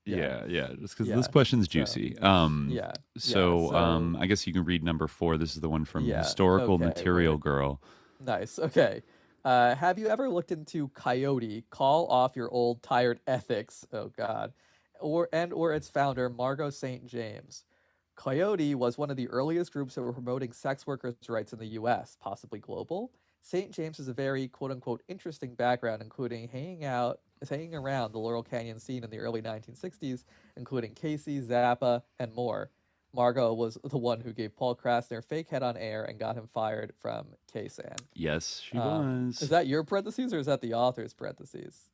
Yeah. Yeah, just because this Yeah. question's So juicy. yeah. Yeah. So So I guess you can read number 4. This is the one from yeah. Historical Okay. Material Girl. Nice. Okay. Have you ever looked into Coyote? Call off your old tired ethics. Oh God. Or its founder, Margot St. James. Coyote was one of the earliest groups that were promoting sex workers' rights in the US, possibly global. St. James has a very quote unquote interesting background, including hanging around the Laurel Canyon scene in the early 1960s, including Casey, Zappa, and more. Margot was the one who gave Paul Krasner fake head on air and got him fired from KSAN. Yes, she Is was. that your parentheses or is that the author's parentheses?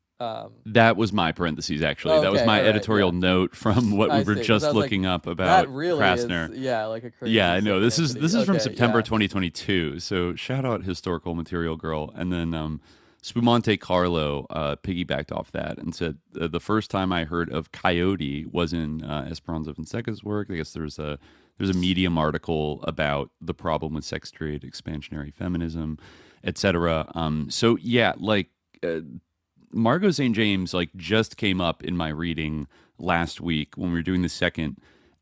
That was my parentheses, actually. That was Okay, my all right, editorial yeah, note from what we I were see. Because I just was like, looking up that about really is, Krasner. yeah, like a Yeah, crazy I know. This synchronicity. is from Okay, September yeah, 2022. So shout out Historical Material Girl. And then Spumante Carlo piggybacked off that and said the first time I heard of Coyote was in Esperanza Fonseca's work. I guess there's a Medium article about the problem with sex trade, expansionary feminism, etc. So yeah, like Margot St. James like just came up in my reading last week when we were doing the second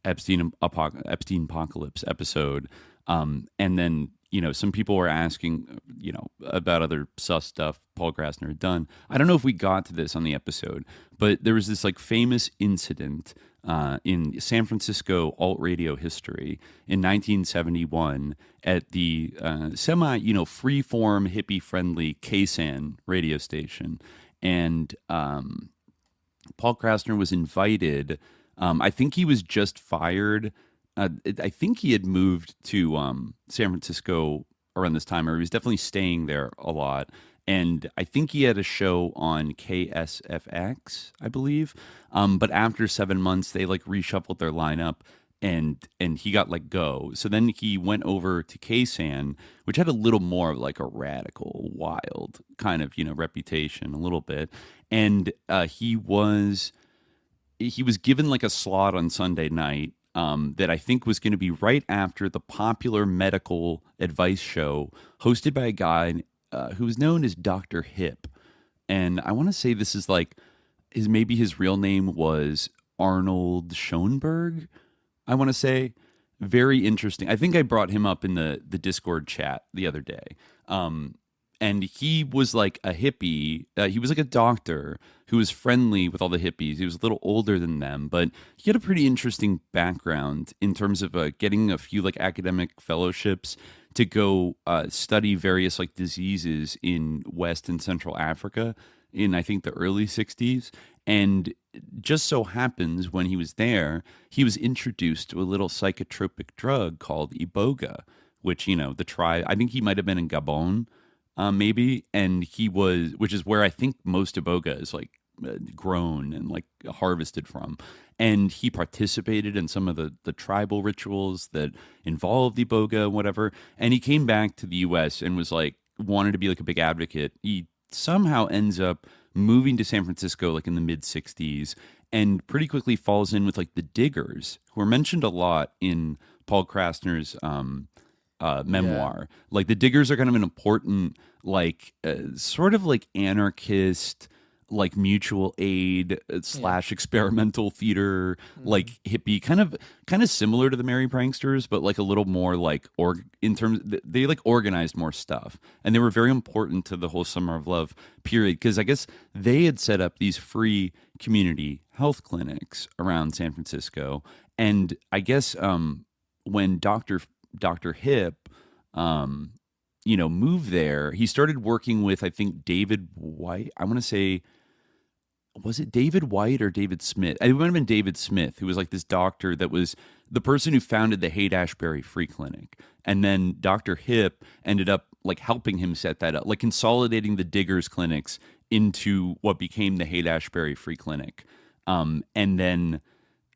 Epstein apocalypse episode, and then some people were asking about other sus stuff Paul Grassner had done. I don't know if we got to this on the episode, but there was this like famous incident in San Francisco alt radio history in 1971 at the semi free form hippie friendly KSAN radio station, and Paul Krasner was invited. I think he was just fired. I think he had moved to San Francisco around this time, or he was definitely staying there a lot. And I think he had a show on KSFX, I believe. But after 7 months, they like reshuffled their lineup, and he got let go. So then he went over to KSAN, which had a little more of like a radical, wild kind of reputation, a little bit. And he was given like a slot on Sunday night that I think was going to be right after the popular medical advice show hosted by a guy who was known as Dr. Hip. And I want to say this is like maybe his real name was Arnold Schoenberg. I want to say very interesting. I think I brought him up in the Discord chat the other day. And he was like a hippie. He was like a doctor who was friendly with all the hippies. He was a little older than them, but he had a pretty interesting background in terms of getting a few like academic fellowships to go study various like diseases in West and Central Africa in I think the early 60s. And just so happens when he was there, he was introduced to a little psychotropic drug called Iboga, which the tribe. I think he might have been in Gabon maybe, and which is where I think most iboga is like grown and like harvested from. And he participated in some of the tribal rituals that involved iboga and whatever. And he came back to the U.S. and was like wanted to be like a big advocate. He somehow ends up moving to San Francisco like in the mid 60s and pretty quickly falls in with like the Diggers, who are mentioned a lot in Paul Krasner's yeah, memoir. Like the Diggers are kind of an important, like, sort of like anarchist, like mutual aid yeah. slash experimental theater, Mm-hmm. like hippie, kind of similar to the Merry Pranksters, but like a little more like in terms they like organized more stuff, and they were very important to the whole Summer of Love period because I guess they had set up these free community health clinics around San Francisco, and I guess when Dr. Hip, moved there, he started working with, I think, David White. I want to say, was it David White or David Smith? It might have been David Smith, who was like this doctor that was the person who founded the Haight Ashbury Free Clinic. And then Dr. Hip ended up like helping him set that up, like consolidating the Diggers clinics into what became the Haight Ashbury Free Clinic. And then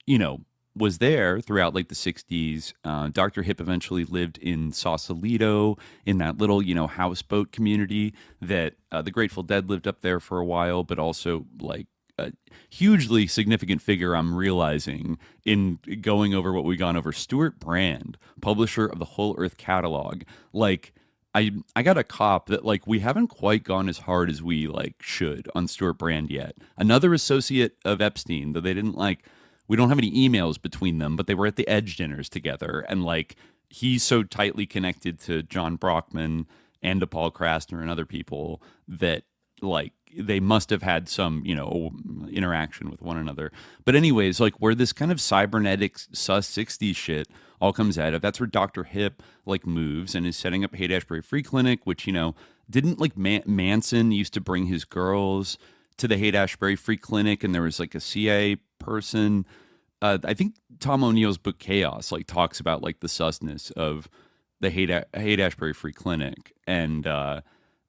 you know, was there throughout like the 60s. Dr. Hip eventually lived in Sausalito in that little, houseboat community that the Grateful Dead lived up there for a while, but also like a hugely significant figure I'm realizing in going over what we gone over. Stuart Brand, publisher of the Whole Earth catalog, like I got a cop that like we haven't quite gone as hard as we like should on Stuart Brand yet. Another associate of Epstein, though they didn't like we don't have any emails between them, but they were at the Edge dinners together, and like he's so tightly connected to John Brockman and to Paul Krasner and other people that like they must have had some interaction with one another. But anyways, like where this kind of cybernetic sus 60s shit all comes out of, that's where Dr. Hip like moves and is setting up Haight Ashbury Free Clinic, which didn't like Manson used to bring his girls to the Haight Ashbury Free Clinic, and there was like a CIA person. I think Tom O'Neill's book Chaos like talks about like the susness of the Haight Ashbury Free Clinic, and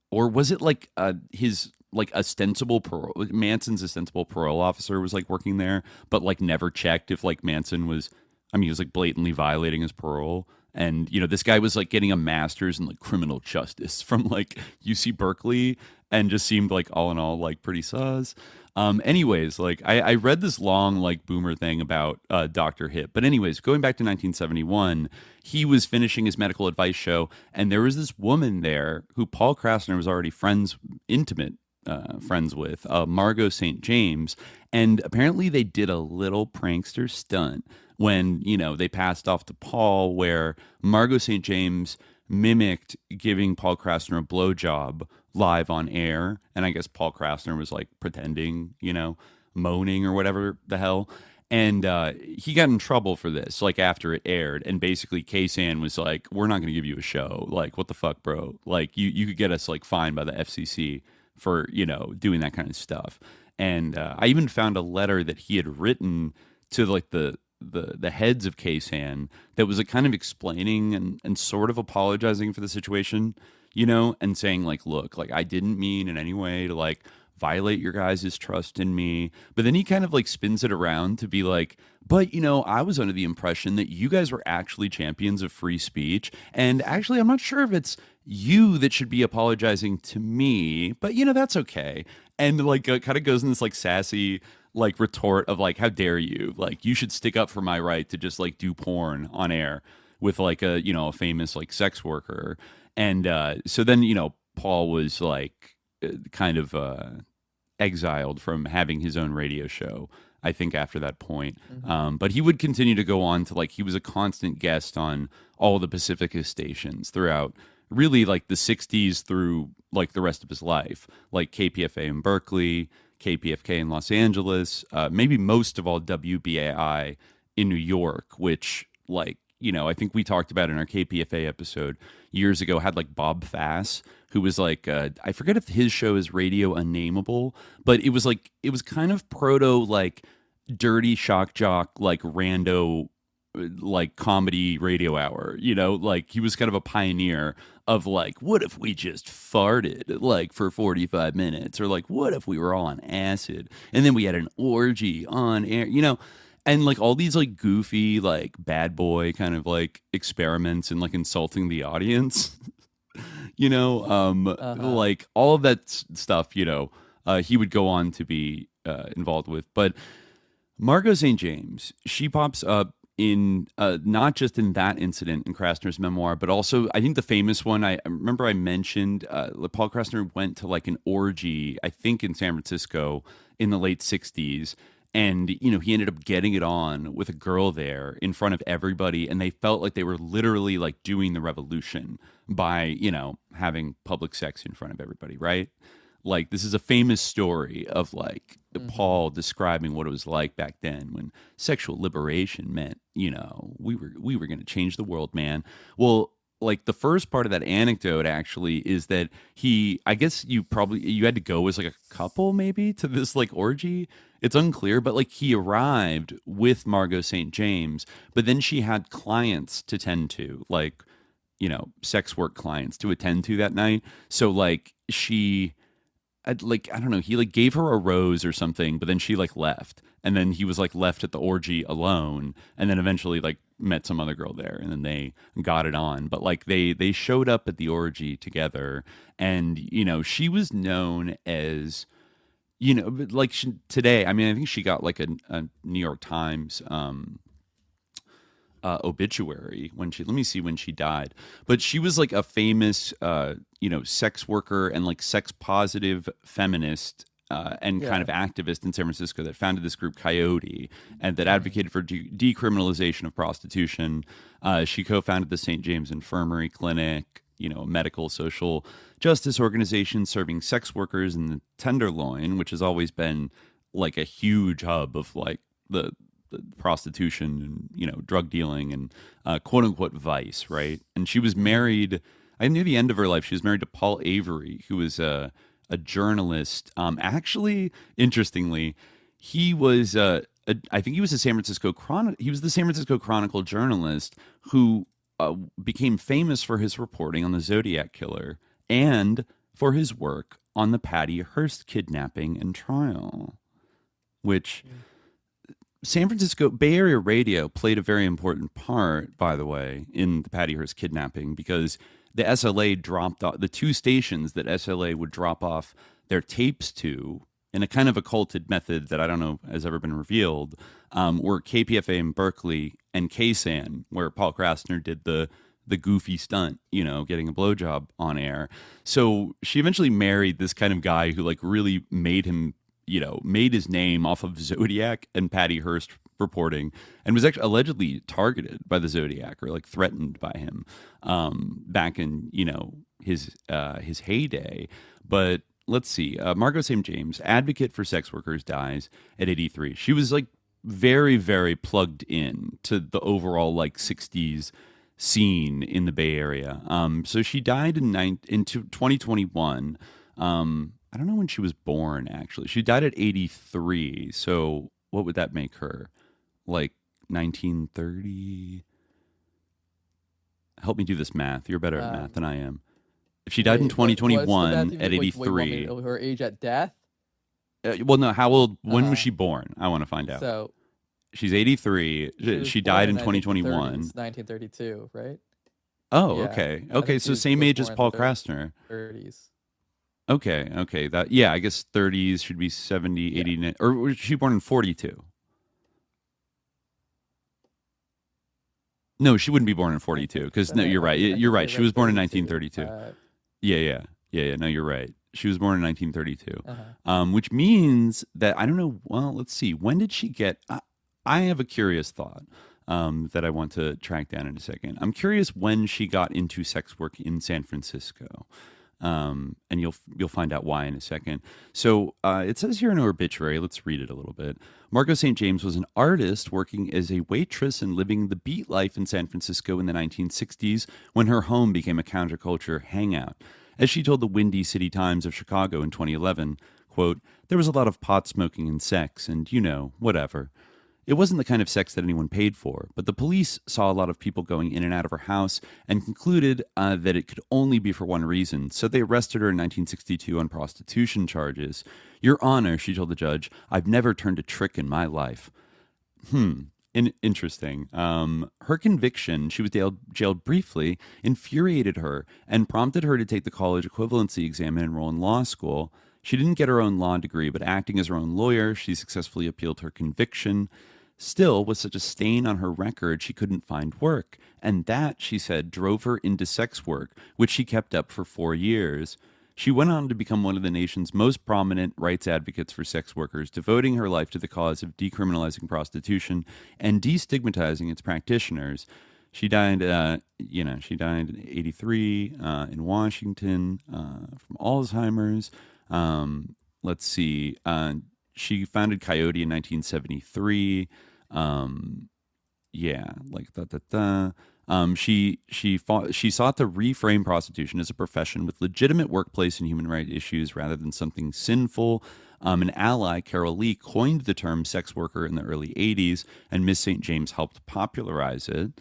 or was it like his like ostensible parole, Manson's ostensible parole officer was like working there, but like never checked if like Manson was, I mean, he was like blatantly violating his parole. And this guy was like getting a master's in like criminal justice from like UC Berkeley, and just seemed like all in all like pretty sus. Anyways, like I read this long like boomer thing about Dr. Hip. But anyways, going back to 1971, he was finishing his medical advice show, and there was this woman there who Paul Krasner was already intimate friends with, Margot St. James. And apparently they did a little prankster stunt when, they passed off to Paul, where Margot St. James mimicked giving Paul Krasner a blowjob live on air. And I guess Paul Krasner was like pretending, moaning or whatever the hell. And he got in trouble for this, like after it aired. And basically, Ksan was like, "We're not going to give you a show. Like, what the fuck, bro? Like, you could get us like fined by the FCC for doing that kind of stuff." And I even found a letter that he had written to like the heads of Ksan that was like kind of explaining and sort of apologizing for the situation, and saying like, "Look, like I didn't mean in any way to like violate your guys' trust in me." But then he kind of like spins it around to be like, "But I was under the impression that you guys were actually champions of free speech, and actually I'm not sure if it's you that should be apologizing to me, but that's okay." And like kind of goes in this like sassy like retort of like, "How dare you, like you should stick up for my right to just like do porn on air with like a famous like sex worker." And so then Paul was like kind of exiled from having his own radio show, I think, after that point. Mm-hmm. But he would continue to go on to like, he was a constant guest on all the Pacifica stations throughout really like the 60s through like the rest of his life, like KPFA in Berkeley, KPFK in Los Angeles, maybe most of all WBAI in New York, which like, I think we talked about in our KPFA episode years ago, had like Bob Fass, who was like, I forget if his show is Radio Unnameable, but it was kind of proto like dirty shock jock, like rando, like comedy radio hour, like he was kind of a pioneer of like, what if we just farted like for 45 minutes, or like, what if we were all on acid and then we had an orgy on air, and like all these like goofy like bad boy kind of like experiments and like insulting the audience. Uh-huh. Like all of that stuff, he would go on to be involved with. But Margot St. James, she pops up in not just in that incident in Krasner's memoir, but also I think the famous one I remember I mentioned, Paul Krasner went to like an orgy, I think in San Francisco in the late 60s. And, he ended up getting it on with a girl there in front of everybody. And they felt like they were literally like doing the revolution by, having public sex in front of everybody, right? Like, this is a famous story of like Mm-hmm. Paul describing what it was like back then when sexual liberation meant, we were going to change the world, man. Well, like the first part of that anecdote actually is that I guess you had to go as like a couple maybe to this like orgy. It's unclear, but like he arrived with Margot St. James, but then she had clients to tend to, like, sex work clients to attend to that night. So like I don't know, he like gave her a rose or something, but then she like left. And then he was like left at the orgy alone, and then eventually like met some other girl there, and then they got it on. But like they showed up at the orgy together, and she was known as like today, I mean, I think she got like a New York Times obituary when she, let me see when she died, but she was like a famous sex worker and like sex positive feminist and kind Yeah. of activist in San Francisco that founded this group Coyote and that Mm. advocated for decriminalization of prostitution. She co-founded the St. James Infirmary Clinic, a medical social justice organization serving sex workers in the Tenderloin, which has always been like a huge hub of like the prostitution and drug dealing and quote unquote vice, right? And she was Mm. married. I knew the end of her life. She was married to Paul Avery, who was a journalist. Actually, interestingly, he was I think he was a San Francisco He was the San Francisco Chronicle journalist who became famous for his reporting on the Zodiac killer and for his work on the Patty Hearst kidnapping and trial, which Mm. San Francisco Bay Area radio played a very important part, by the way, in the Patty Hearst kidnapping because the SLA dropped off the two stations that SLA would drop off their tapes to in a kind of occulted method that I don't know has ever been revealed, were KPFA in Berkeley and KSAN, where Paul Krasner did the goofy stunt, getting a blowjob on air. So she eventually married this kind of guy who like really made his name off of Zodiac and Patty Hearst reporting and was actually allegedly targeted by the Zodiac or like threatened by him back in, his heyday. But let's see. Margot St. James, advocate for sex workers, dies at 83. She was like very, very plugged in to the overall like 60s scene in the Bay Area. So she died in 2021. I don't know when she was born, actually. She died at 83. So what would that make her? Like 1930? Help me do this math. You're better at math than I am. If she died in Wait, what's the math 2021 you at mean? Wait, want me 83. her age at death? Well, no, how old? When was Uh, she born? I want to find out. so She's 83. she was She born died in in, I think, the 2021. 30s, 1932, right? Oh, Yeah. okay. I Okay, think she so same was age as born in Paul the Krasner. 30s. Okay. That, yeah, I guess 30s should be 70, Yeah. 80, or was she born in 42? No, she wouldn't be born in I 42 think because then no, you're right. I You're think I right. She read was born in 32. 1932. Yeah. No, you're right. She was born in 1932, Uh-huh. which means that I don't know. Well, let's see. When did she get? I have a curious thought that I want to track down in a second. I'm curious when she got into sex work in San Francisco. And you'll find out why in a second. So it says here in her obituary, let's read it a little bit. Margot St. James was an artist working as a waitress and living the beat life in San Francisco in the 1960s when her home became a counterculture hangout. As she told the Windy City Times of Chicago in 2011, quote, there was a lot of pot smoking and sex and, whatever. It wasn't the kind of sex that anyone paid for, but the police saw a lot of people going in and out of her house and concluded that it could only be for one reason, so they arrested her in 1962 on prostitution charges. Your Honor, she told the judge, I've never turned a trick in my life. Interesting. Her conviction, she was jailed briefly, infuriated her and prompted her to take the college equivalency exam and enroll in law school. She didn't get her own law degree, but acting as her own lawyer, she successfully appealed her conviction. Still, with such a stain on her record, she couldn't find work. And that, she said, drove her into sex work, which she kept up for 4 years. She went on to become one of the nation's most prominent rights advocates for sex workers, devoting her life to the cause of decriminalizing prostitution and destigmatizing its practitioners. She died, she died in 83 in Washington from Alzheimer's. Let's see. She founded Coyote in 1973. Yeah, like da. She sought to reframe prostitution as a profession with legitimate workplace and human rights issues rather than something sinful. An ally, Carol Lee, coined the term sex worker in the early 80s, and Miss St. James helped popularize it.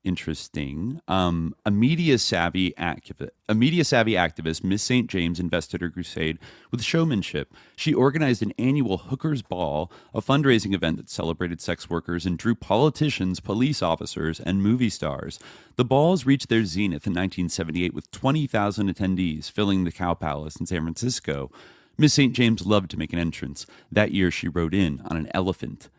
Interesting. A media savvy activist, Miss St. James invested her crusade with showmanship. She organized an annual Hooker's Ball, a fundraising event that celebrated sex workers and drew politicians, police officers, and movie stars. The balls reached their zenith in 1978 with 20,000 attendees, filling the Cow Palace in San Francisco. Miss St. James loved to make an entrance. That year, she rode in on an elephant.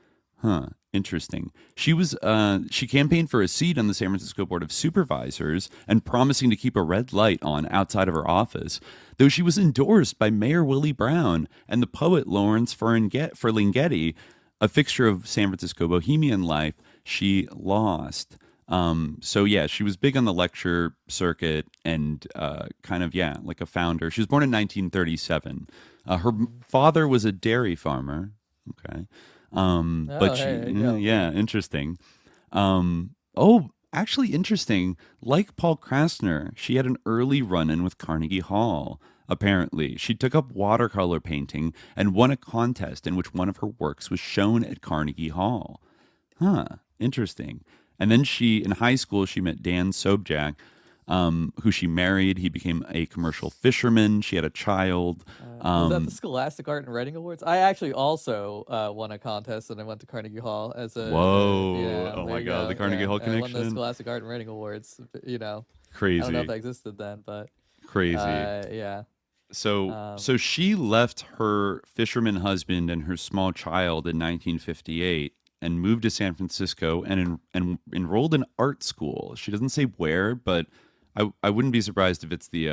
Interesting. She campaigned for a seat on the San Francisco Board of Supervisors and promising to keep a red light on outside of her office, though she was endorsed by Mayor Willie Brown and the poet Lawrence Ferlinghetti, a fixture of San Francisco bohemian life. She lost. So yeah, she was big on the lecture circuit and kind of yeah, like a founder. She was born in 1937. Her father was a dairy farmer. Okay. Oh, But hey, she, there you go. yeah, interesting. Oh, actually interesting. Like Paul Krasner, she had an early run-in with Carnegie Hall. Apparently, she took up watercolor painting and won a contest in which one of her works was shown at Carnegie Hall. Huh, interesting. And then in high school, she met Dan Sobjak, who she married. He became a commercial fisherman. She had a child. Was that the Um, Scholastic Art and Writing Awards? I actually also won a contest and I went to Carnegie Hall as whoa. yeah, Oh there my you God, the go. Carnegie Yeah, Hall and I won the connection. Scholastic Art and Writing Awards. I don't know if Crazy. that existed then, but Crazy. yeah. So she left her fisherman husband and her small child in 1958 and moved to San Francisco and enrolled in art school. She doesn't say where, but I wouldn't be surprised if it's the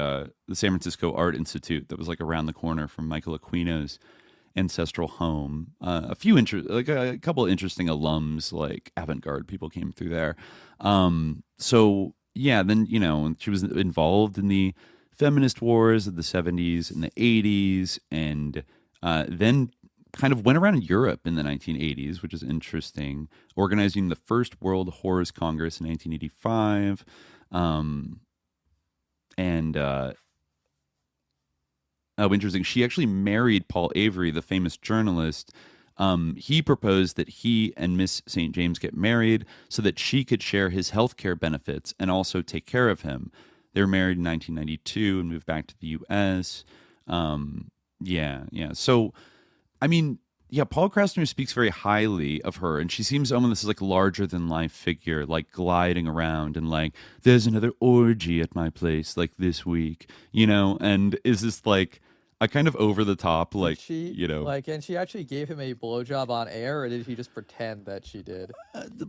San Francisco Art Institute that was like around the corner from Michael Aquino's ancestral home. Like a couple of interesting alums, like avant-garde people came through there. So yeah, then she was involved in the feminist wars of the 70s and the 80s, and then kind of went around Europe in the 1980s, which is interesting, organizing the first World Horrors Congress in 1985. Um, and Oh, interesting. She actually married Paul Avery, the famous journalist. He proposed that he and Miss St. James get married so that she could share his health care benefits and also take care of him. They were married in 1992 and moved back to the U.S. Yeah, yeah. So, I mean, yeah, Paul Krasner speaks very highly of her, and she seems almost like larger than life figure, like gliding around and like, there's another orgy at my place, like this week, and is this like a kind of over the top, Did like, she and she actually gave him a blowjob on air, or did he just pretend that she did?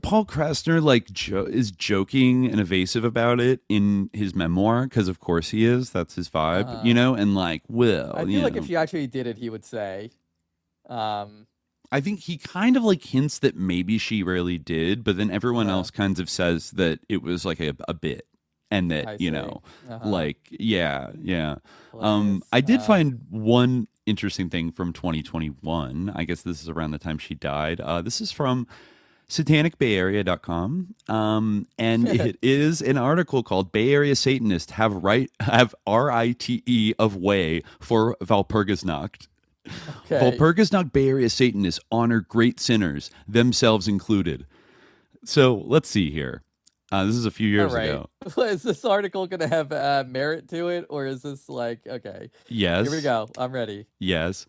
Paul Krasner like is joking and evasive about it in his memoir because of course he is. That's his vibe, Uh-huh. and like, I well, feel like if she actually did it, he would say, um, I think he kind of like hints that maybe she really did, but then everyone uh-huh, else kind of says that it was like a bit, and that I see. Uh-huh. like yeah, yeah. Hilarious. I did find one interesting thing from 2021. I guess this is around the time she died. This is from satanicbayarea.com. And it is an article called Bay Area Satanists have RITE of way for Walpurgisnacht. Okay. Walpurgisnacht Bay Area Satanists honor great sinners, themselves included. So let's see here. This is a few All years right. ago. Is this article gonna have merit to it, or is this like okay? Here we Yes, go. I'm ready. yes.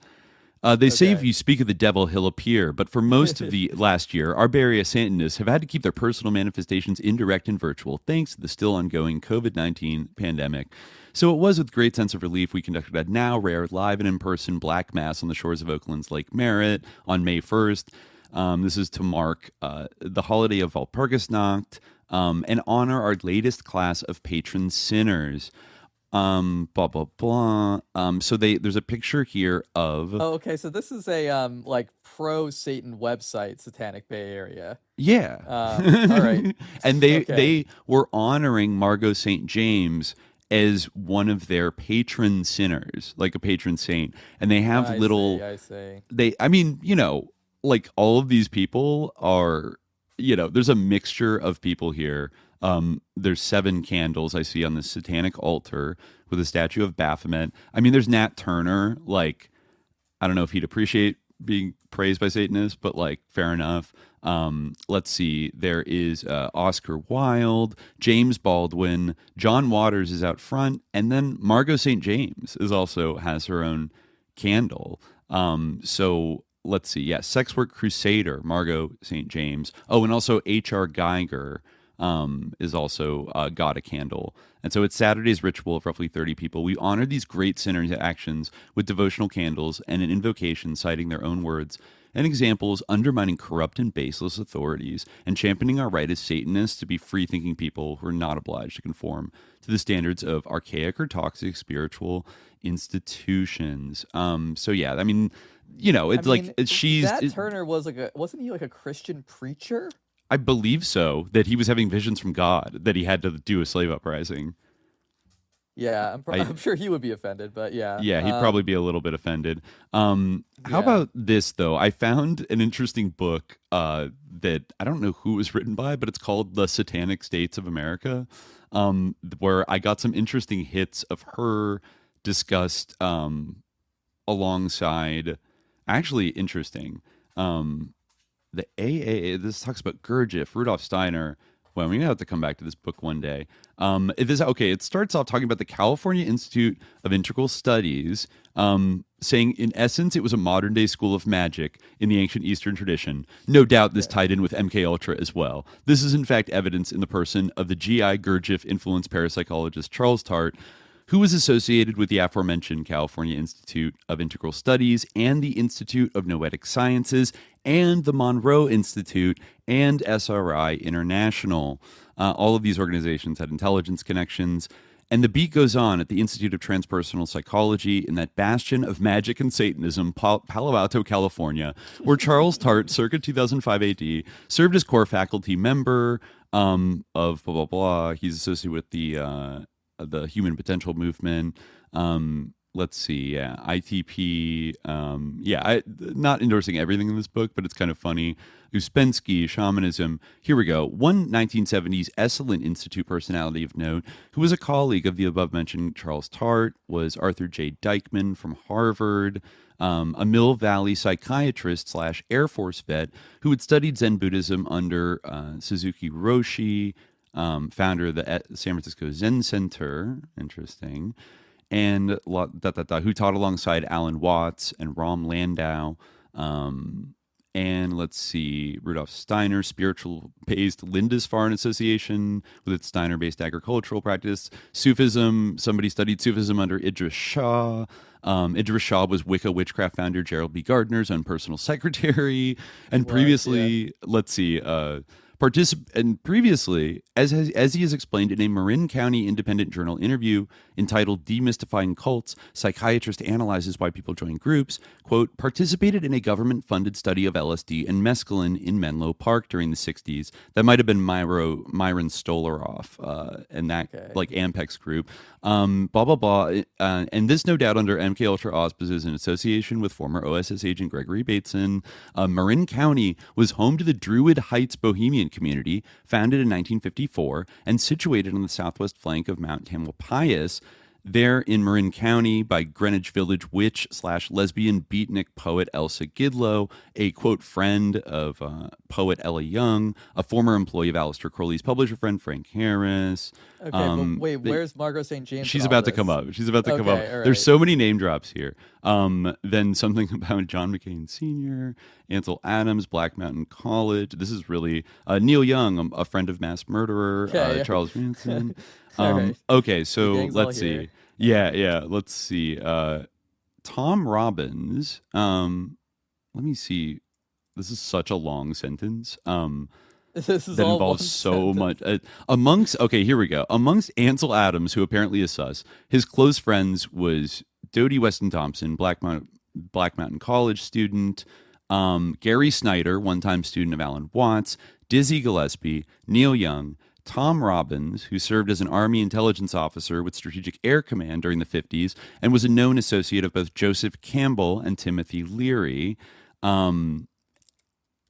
They say if Okay. you speak of the devil, he'll appear. But for most of the last year, our Bay Area Satanists have had to keep their personal manifestations indirect and virtual, thanks to the still ongoing COVID-19 pandemic. So it was with great sense of relief we conducted a now rare live and in-person Black Mass on the shores of Oakland's Lake Merritt on May 1st. This is to mark the holiday of Walpurgisnacht and honor our latest class of patron sinners. Blah blah blah. So there's a picture here of Oh, okay. So this is a like pro Satan website, Satanic Bay Area. yeah, All right. and they Okay. they were honoring Margot St. James as one of their patron sinners, like a patron saint, and they have I see. little I see. I mean, like all of these people are, there's a mixture of people here. There's 7 candles I see on the satanic altar with a statue of Baphomet. I mean, there's Nat Turner. Like, I don't know if he'd appreciate being praised by Satanists, but like, fair enough. Let's see. There is Oscar Wilde, James Baldwin, John Waters is out front, and then Margot St. James has her own candle. So let's see. Yeah, Sex Work Crusader, Margot St. James. Oh, and also H.R. Geiger is also got a candle. And so it's Saturday's ritual of roughly 30 people. We honor these great sinners' actions with devotional candles and an invocation citing their own words and examples undermining corrupt and baseless authorities and championing our right as Satanists to be free thinking people who are not obliged to conform to the standards of archaic or toxic spiritual institutions. So, yeah, I mean, I it's like mean, she's. that Turner was wasn't he like a Christian preacher? I believe so, that he was having visions from God, that he had to do a slave uprising. Yeah, I I'm sure he would be offended, but yeah. Yeah, he'd probably be a little bit offended. How Yeah. about this though? I found an interesting book that I don't know who it was written by, but it's called "The Satanic States of America," where I got some interesting hits of her discussed alongside. Actually, interesting. Um, the AA. This talks about Gurdjieff, Rudolf Steiner. Well, we have to come back to this book one day. It starts off talking about the California Institute of Integral Studies, saying in essence it was a modern day school of magic in the ancient Eastern tradition. No doubt this Okay. tied in with MK Ultra as well. This is in fact evidence in the person of the GI Gurdjieff influenced parapsychologist Charles Tart, who was associated with the aforementioned California Institute of Integral Studies and the Institute of Noetic Sciences and the Monroe Institute and SRI International. All of these organizations had intelligence connections. And the beat goes on at the Institute of Transpersonal Psychology in that bastion of magic and Satanism, Palo Alto, California, where Charles Tart, circa 2005 AD, served as core faculty member of blah, blah, blah. He's associated with the Human Potential Movement. Let's see, yeah, ITP. Not endorsing everything in this book, but it's kind of funny. Uspensky, shamanism. Here we go. One 1970s Esalen Institute personality of note, who was a colleague of the above mentioned Charles Tart, was Arthur J. Dykman from Harvard, a Mill Valley psychiatrist slash Air Force vet who had studied Zen Buddhism under Suzuki Roshi, founder of the San Francisco Zen Center. Interesting. And who taught alongside Alan Watts and Ram Landau. And let's see, Rudolf Steiner, spiritual-based Lindisfarne Association with its Steiner-based agricultural practice. Sufism, somebody studied Sufism under Idris Shah. Idris Shah was Wicca witchcraft founder Gerald B. Gardner's own personal secretary. And Was, yeah. previously, let's see, previously, as he has explained in a Marin County Independent Journal interview entitled Demystifying Cults, psychiatrist analyzes why people join groups, quote, participated in a government-funded study of LSD and mescaline in Menlo Park during the 60s. That might have been Myron Stolaroff and that, Okay. like, Ampex group. Blah, blah, blah. And this, no doubt, under MK Ultra auspices in association with former OSS agent Gregory Bateson. Marin County was home to the Druid Heights Bohemian community, founded in 1954 and situated on the southwest flank of Mount Tamalpais, there in Marin County by Greenwich Village witch slash lesbian beatnik poet Elsa Gidlow, a quote friend of poet Ella Young, a former employee of Aleister Crowley's publisher friend Frank Harris. Okay, but wait, where's Margot St. James in She's all about to come this? up. She's about to come up. Okay, all There's right. so many name drops here. Then something about John McCain Sr., Ansel Adams, Black Mountain College. This is really Neil Young, a friend of mass murderer, Okay. Charles Manson. All right. Okay, so The gang's all let's here. see. Yeah, let's see. Tom Robbins. Let me see. This is such a long sentence. This is That all one involves so sentence. much. Here we go. Amongst Ansel Adams, who apparently is sus, his close friends was Dodie Weston Thompson, Black Mountain College student, Gary Snyder, one-time student of Alan Watts, Dizzy Gillespie, Neil Young, Tom Robbins, who served as an Army intelligence officer with Strategic Air Command during the 50s and was a known associate of both Joseph Campbell and Timothy Leary.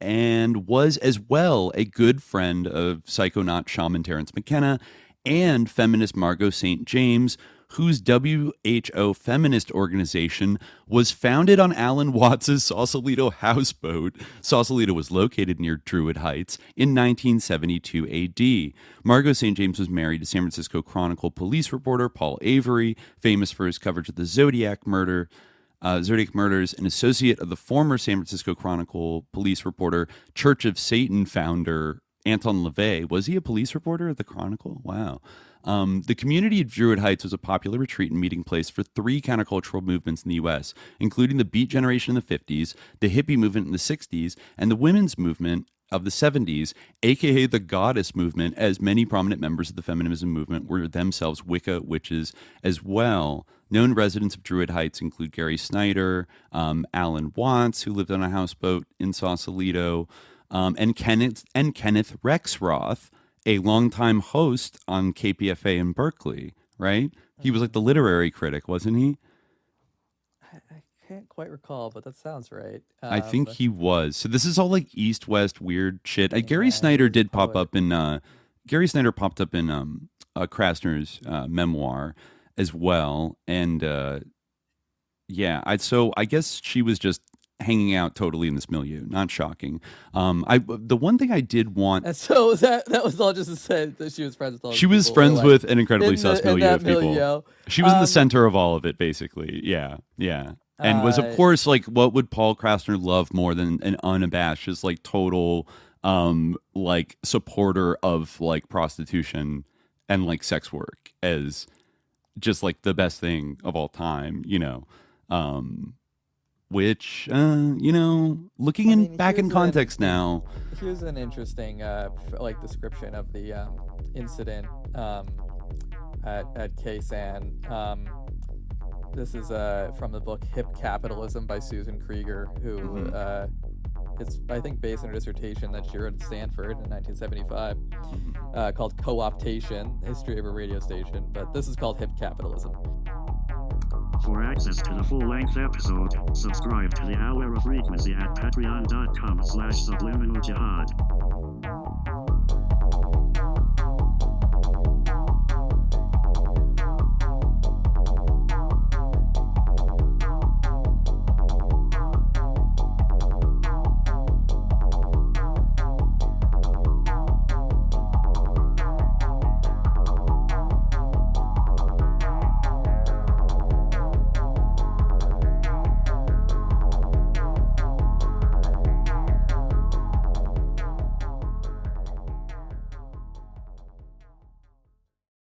And was as well a good friend of psychonaut shaman Terrence McKenna and feminist Margot St. James, whose WHO feminist organization was founded on Alan Watts's Sausalito houseboat. Sausalito was located near Druid Heights in 1972 AD. Margot St. James was married to San Francisco Chronicle police reporter Paul Avery, famous for his coverage of the Zodiac murders, an associate of the former San Francisco Chronicle police reporter, Church of Satan founder Anton LaVey. Was he a police reporter at the Chronicle? Wow. The community of Druid Heights was a popular retreat and meeting place for three countercultural movements in the U.S., including the Beat Generation in the 50s, the hippie movement in the 60s, and the women's movement of the 70s, aka the goddess movement, as many prominent members of the feminism movement were themselves Wicca witches as well. Known residents of Druid Heights include Gary Snyder, Alan Watts, who lived on a houseboat in Sausalito, and Kenneth Rexroth, a longtime host on KPFA in Berkeley, right? He was like the literary critic, wasn't he? I can't quite recall, but that sounds right. I think he was. So this is all like East-West weird shit. Gary Yeah, Snyder he was a did pop poet. up in Gary Snyder popped up in Krasner's memoir as well. And yeah, I guess she was just hanging out totally in this milieu. Not shocking. The one thing I did want. And so that was all just to say that she was friends with all She these was people, or, friends like, with an incredibly in sus the in milieu that of people. milieu. She was in the Um, center of all of it, basically. Yeah, yeah. And was, of uh, course, like, what would Paul Krasner love more than an unabashed, just like total, like supporter of like prostitution and like sex work as just like the best thing of all time, you know? Which, you know, looking I in mean, back in context now, here's an interesting like description of the incident at KSAN. This is from the book Hip Capitalism by Susan Krieger, who it's, I think, based on a dissertation that she wrote at Stanford in 1975 called Co-optation, History of a Radio Station, but this is called Hip Capitalism. For access to the full-length episode, subscribe to the Hour of Frequency at patreon.com/subliminaljihad.